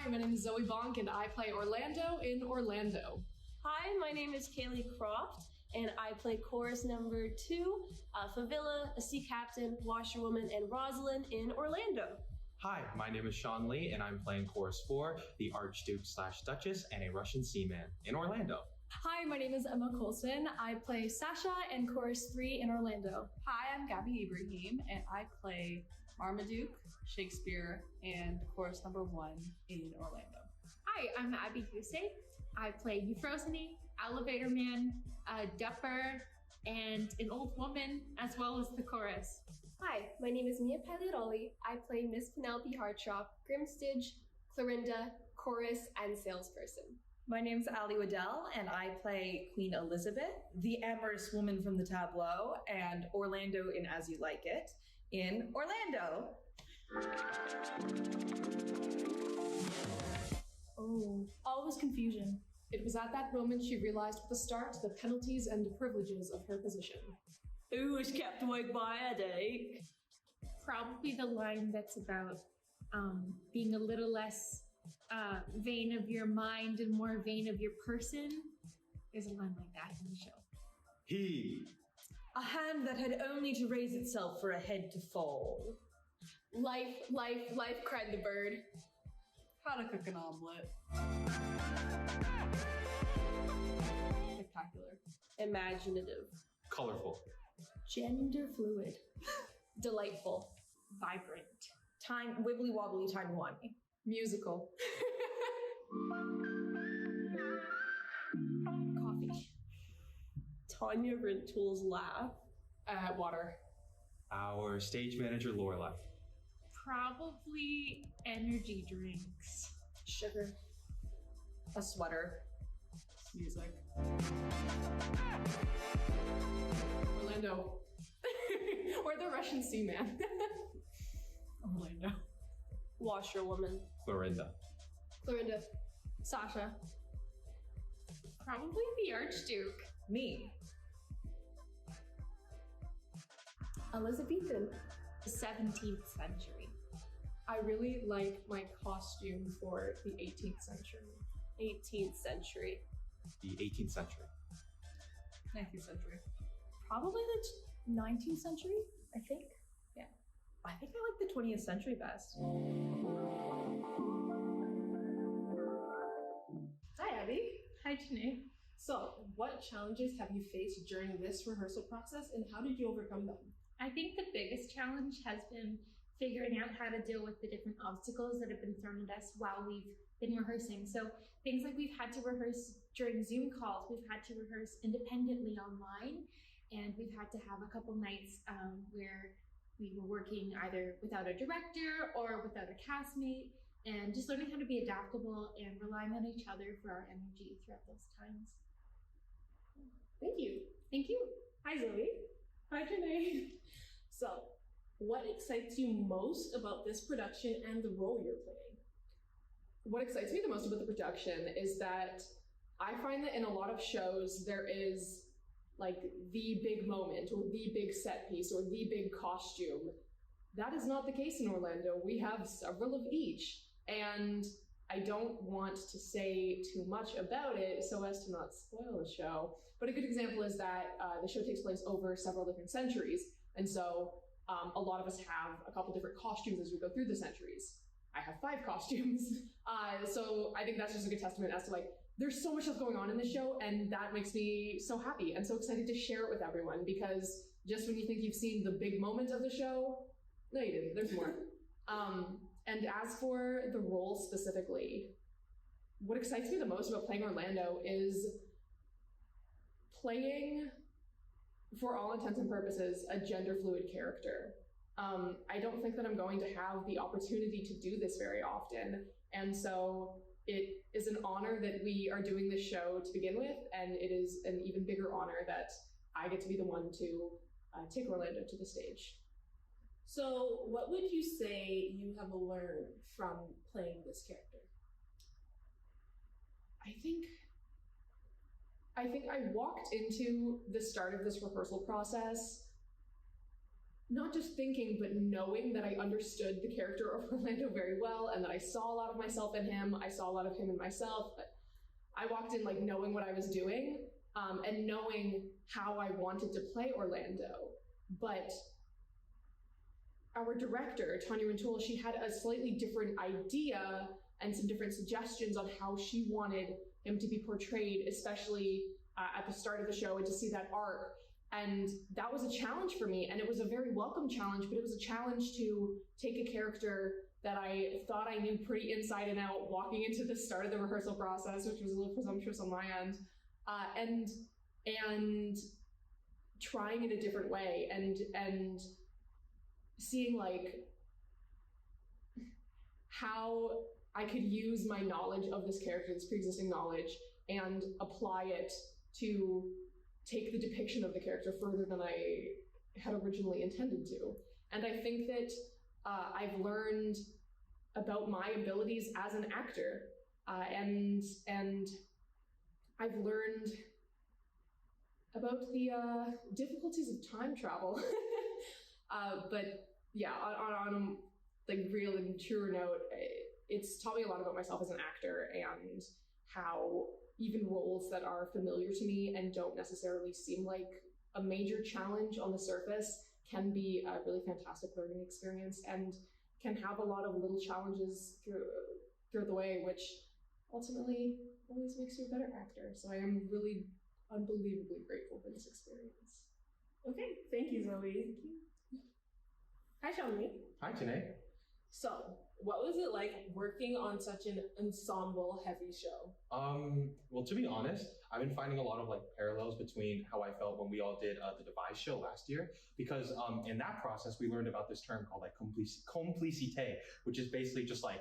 Hi, my name is Zoe Bonk, and I play Orlando in Orlando. Hi, my name is Kaylee Croft, and I play chorus number 2, Favilla, a sea captain, washerwoman, and Rosalind in Orlando. Hi, my name is Sean Lee, and I'm playing chorus 4, the Archduke/Duchess, and a Russian seaman in Orlando. Hi, my name is Emma Coulson. I play Sasha in Chorus 3 in Orlando. Hi, I'm Gabby Ibrahim, and I play Marmaduke, Shakespeare, and Chorus number 1 in Orlando. Hi, I'm Abby Hussein. I play Euphrosyne, Elevator Man, Duffer, and an old woman, as well as the chorus. Hi, my name is Mia Pagliaroli. I play Miss Penelope Hartrop, Grimstitch, Clorinda, chorus, and salesperson. My name's Ali Waddell, and I play Queen Elizabeth, the amorous woman from the tableau, and Orlando in As You Like It in Orlando. Oh, all was confusion. It was at that moment she realized with a start the penalties and privileges of her position. Who was kept awake by a headache? Probably the line that's about being a little less vain of your mind and more vain of your person. There's a line like that in the show. He. A hand that had only to raise itself for a head to fall. Life, cried the bird. How to cook an omelet. Spectacular. Imaginative. Colorful. Gender fluid. Delightful. Vibrant. Time, wibbly wobbly, timey-wimey. Musical. Coffee. Tanya Rintoul's laugh. Water. Our stage manager, Lorelai. Probably energy drinks. Sugar. A sweater. Music. Orlando. Or the Russian seaman. Orlando. Washerwoman. Clorinda. Clorinda. Sasha. Probably the Archduke. Me. Elizabethan. The 17th century. I really like my costume for the 18th century. 18th century. The 18th century. 19th century. Probably the 19th century, I think. Yeah. I think I like the 20th century best. Hi, Abby. Hi, Janae. So, what challenges have you faced during this rehearsal process, and how did you overcome them? I think the biggest challenge has been figuring out how to deal with the different obstacles that have been thrown at us while we've been rehearsing. So things like we've had to rehearse during Zoom calls, we've had to rehearse independently online, and we've had to have a couple nights where we were working either without a director or without a castmate, and just learning how to be adaptable and relying on each other for our energy throughout those times. Thank you. Thank you. Hi, Zoe. Hi, Janae. So, what excites you most about this production and the role you're playing? What excites me the most about the production is that I find that in a lot of shows there is like the big moment or the big set piece or the big costume. That is not the case in Orlando. We have several of each, and I don't want to say too much about it so as to not spoil the show. But a good example is that the show takes place over several different centuries. And so a lot of us have a couple different costumes as we go through the centuries. I have 5 costumes. So I think that's just a good testament as to like, there's so much stuff going on in this show, and that makes me so happy and so excited to share it with everyone, because just when you think you've seen the big moment of the show, no, you didn't. There's more. And as for the role specifically, what excites me the most about playing Orlando is playing, for all intents and purposes, a gender fluid character. I don't think that I'm going to have the opportunity to do this very often. And so it is an honor that we are doing this show to begin with, and it is an even bigger honor that I get to be the one to take Orlando to the stage. So what would you say you have learned from playing this character? I think I walked into the start of this rehearsal process not just thinking, but knowing that I understood the character of Orlando very well and that I saw a lot of myself in him. I saw a lot of him in myself. But I walked in like knowing what I was doing and knowing how I wanted to play Orlando. But our director, Tanya Rantoul, she had a slightly different idea and some different suggestions on how she wanted him to be portrayed, especially at the start of the show, and to see that arc. And that was a challenge for me, and it was a very welcome challenge, but it was a challenge to take a character that I thought I knew pretty inside and out walking into the start of the rehearsal process, which was a little presumptuous on my end, and trying in a different way, and seeing like how I could use my knowledge of this character, this pre-existing knowledge, and apply it to take the depiction of the character further than I had originally intended to. And I think that I've learned about my abilities as an actor, and I've learned about the difficulties of time travel. But yeah, on a like real and truer note, it's taught me a lot about myself as an actor and how even roles that are familiar to me and don't necessarily seem like a major challenge on the surface can be a really fantastic learning experience and can have a lot of little challenges throughout the way, which ultimately always makes you a better actor. So I am really unbelievably grateful for this experience. Okay, thank you, Zoe. Hi, Shanli. Hi, Janae. So, what was it like working on such an ensemble-heavy show? Well, to be honest, I've been finding a lot of like parallels between how I felt when we all did the Devised show last year, because in that process we learned about this term called like complicité, which is basically just like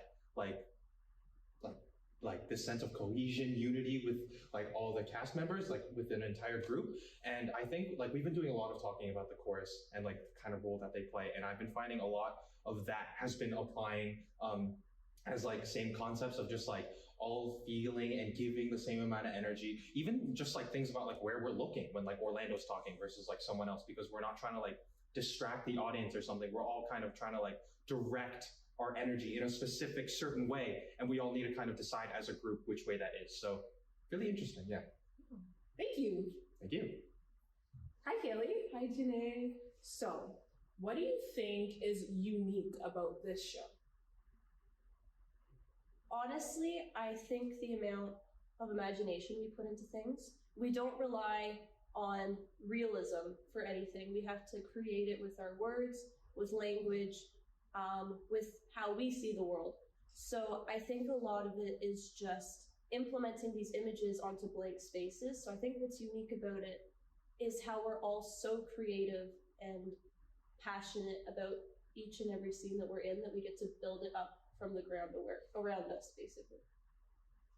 this sense of cohesion, unity with like all the cast members, like with an entire group. And I think like we've been doing a lot of talking about the chorus and like the kind of role that they play, and I've been finding a lot of that has been applying as like same concepts of just like all feeling and giving the same amount of energy, even just like things about like where we're looking when like Orlando's talking versus like someone else, because we're not trying to like distract the audience or something. We're all kind of trying to like direct our energy in a specific certain way, and we all need to kind of decide as a group which way that is. So really interesting. Yeah. Thank you. Thank you. Hi, Kaylee. Hi, Janae. So, what do you think is unique about this show? Honestly, I think the amount of imagination we put into things. We don't rely on realism for anything. We have to create it with our words, with language, with how we see the world. So I think a lot of it is just implementing these images onto blank spaces. So I think what's unique about it is how we're all so creative and passionate about each and every scene that we're in, that we get to build it up from the ground around us, basically.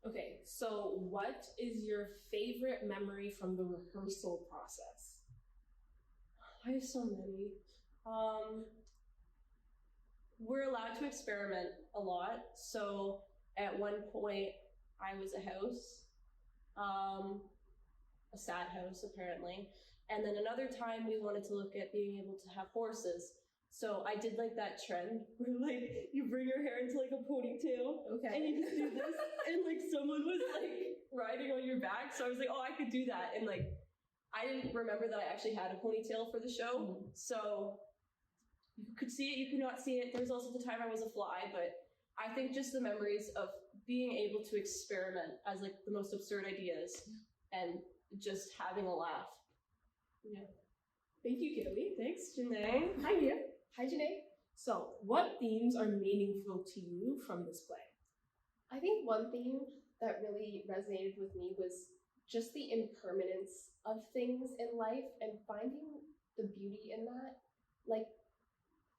Okay, so what is your favorite memory from the rehearsal process? I have so many. We're allowed to experiment a lot. So at one point, I was a house, a sad house apparently. And then another time we wanted to look at being able to have horses. So I did like that trend where like you bring your hair into like a ponytail, and you just do this, and like someone was like riding on your back. So I was like, oh, I could do that. And like, I didn't remember that I actually had a ponytail for the show. So you could see it, you could not see it. There was also the time I was a fly, but I think just the memories of being able to experiment as like the most absurd ideas and just having a laugh. Yeah. Thank you, Kaylee. Thanks, Janae. Hi, you. Hi, Janae. So, what themes are meaningful to you from this play? I think one theme that really resonated with me was just the impermanence of things in life and finding the beauty in that. Like,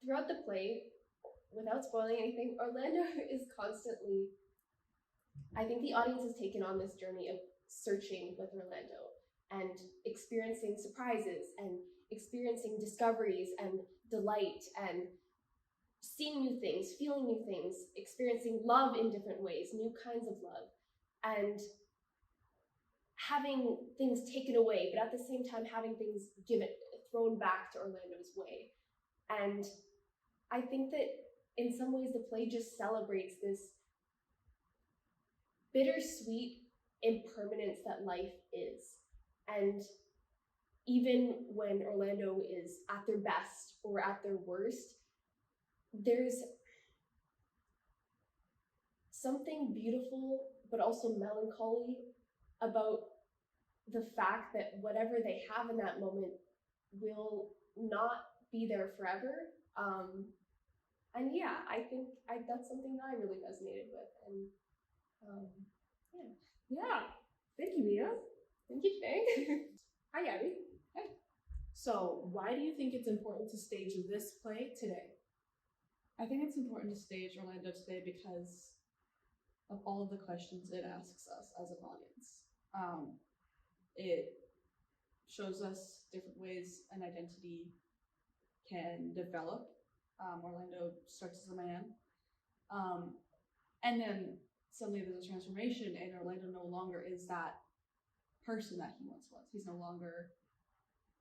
throughout the play, without spoiling anything, Orlando is constantly, I think the audience has taken on this journey of searching with Orlando and experiencing surprises and experiencing discoveries and delight and seeing new things, feeling new things, experiencing love in different ways, new kinds of love, and having things taken away, but at the same time having things thrown back to Orlando's way. And I think that in some ways the play just celebrates this bittersweet impermanence that life is. And even when Orlando is at their best or at their worst, there's something beautiful but also melancholy about the fact that whatever they have in that moment will not be there forever. And yeah, I think that's something that I really resonated with. And Yeah. Thank you, Mia. thank you, Jay. Hi, Gabby. Hey. So, why do you think it's important to stage this play today? I think it's important to stage Orlando today because of all of the questions it asks us as an audience. It shows us different ways an identity can develop. Orlando starts as a man. And then suddenly there's a transformation, and Orlando no longer is that person that he once was. He's no longer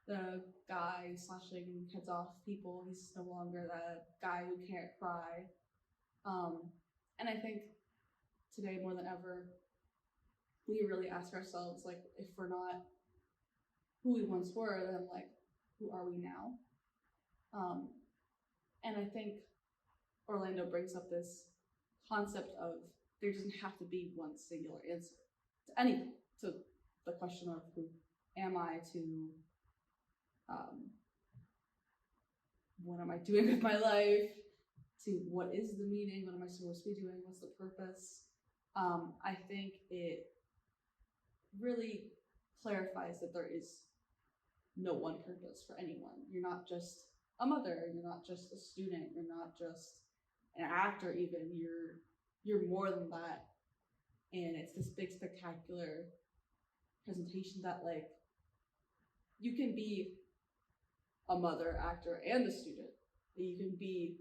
the guy slashing heads off people. He's no longer the guy who can't cry. And I think today more than ever, we really ask ourselves, like, if we're not who we once were, then like, who are we now? And I think Orlando brings up this concept of there doesn't have to be one singular answer to anything, to the question of who am I, to what am I doing with my life, to what is the meaning, what am I supposed to be doing, what's the purpose. I think it really clarifies that there is no one purpose for anyone. You're not just a mother, you're not just a student, you're not just an actor even, you're more than that. And it's this big spectacular presentation that like you can be a mother, actor, and a student. That you can be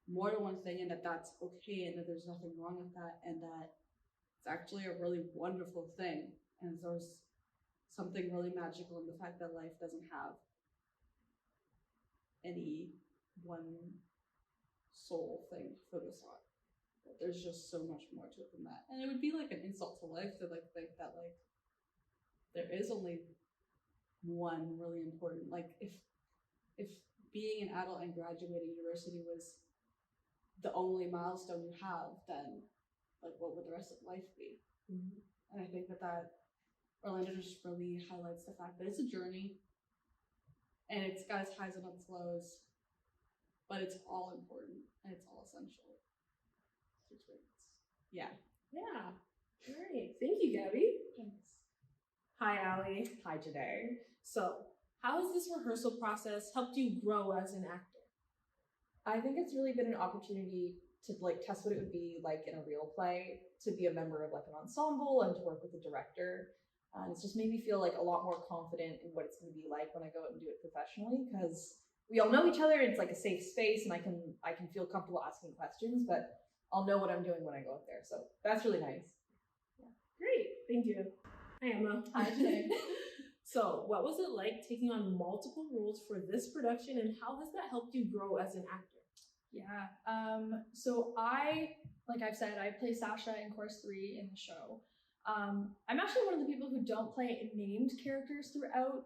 more than one thing, and that's okay, and that there's nothing wrong with that, and that it's actually a really wonderful thing. And there's something really magical in the fact that life doesn't have any one sole thing to focus on. That there's just so much more to it than that. And it would be like an insult to life to like think that like there is only one really important, like if being an adult and graduating university was the only milestone you have, then like what would the rest of life be? Mm-hmm. And I think that Orlando just really highlights the fact that it's a journey and it's got its highs and its lows, but it's all important and it's all essential to experience. Yeah. Yeah. All right. Thank you, Gabby. Thanks. Hi, Allie. Hi, today. So, how has this rehearsal process helped you grow as an actor? I think it's really been an opportunity to like test what it would be like in a real play, to be a member of like an ensemble and to work with a director. And it's just made me feel like a lot more confident in what it's going to be like when I go out and do it professionally, because we all know each other and it's like a safe space and I can feel comfortable asking questions, but I'll know what I'm doing when I go out there. So that's really nice. Yeah. Great. Thank you. Hi, Emma. Hi, today. So, what was it like taking on multiple roles for this production, and how has that helped you grow as an actor? Yeah. So like I've said, I play Sasha in Chorus 3 in the show. I'm actually one of the people who don't play named characters throughout,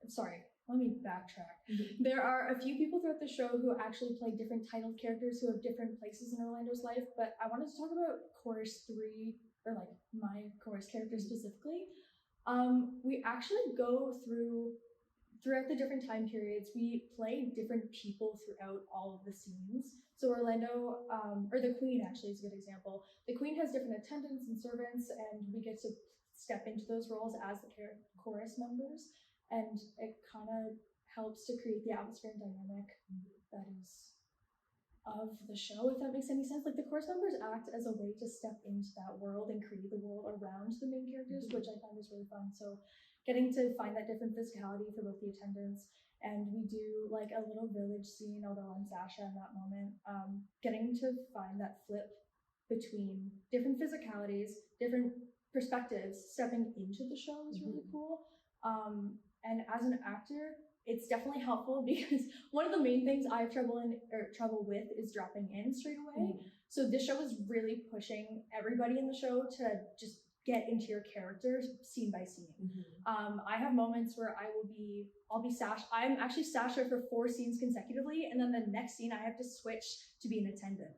sorry, let me backtrack. Mm-hmm. There are a few people throughout the show who actually play different titled characters who have different places in Orlando's life, but I wanted to talk about Chorus 3, or like my chorus character specifically. We actually go throughout the different time periods, we play different people throughout all of the scenes. So Orlando, or the Queen actually is a good example. The Queen has different attendants and servants, and we get to step into those roles as the chorus members. And it kind of helps to create the atmosphere and dynamic that is of the show, if that makes any sense. Like the chorus members act as a way to step into that world and create the world around the main characters, which I find is really fun. So getting to find that different physicality for both the attendants, and we do like a little village scene, although I'm Sasha in that moment, getting to find that flip between different physicalities, different perspectives, stepping into the show is really cool. And as an actor, it's definitely helpful because one of the main things I have trouble with is dropping in straight away. So this show is really pushing everybody in the show to just get into your characters scene by scene. I have moments where I'll be Sasha. I'm actually Sasha for 4 scenes consecutively, and then the next scene I have to switch to be an attendant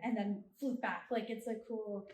and then flip back. Like, it's a cool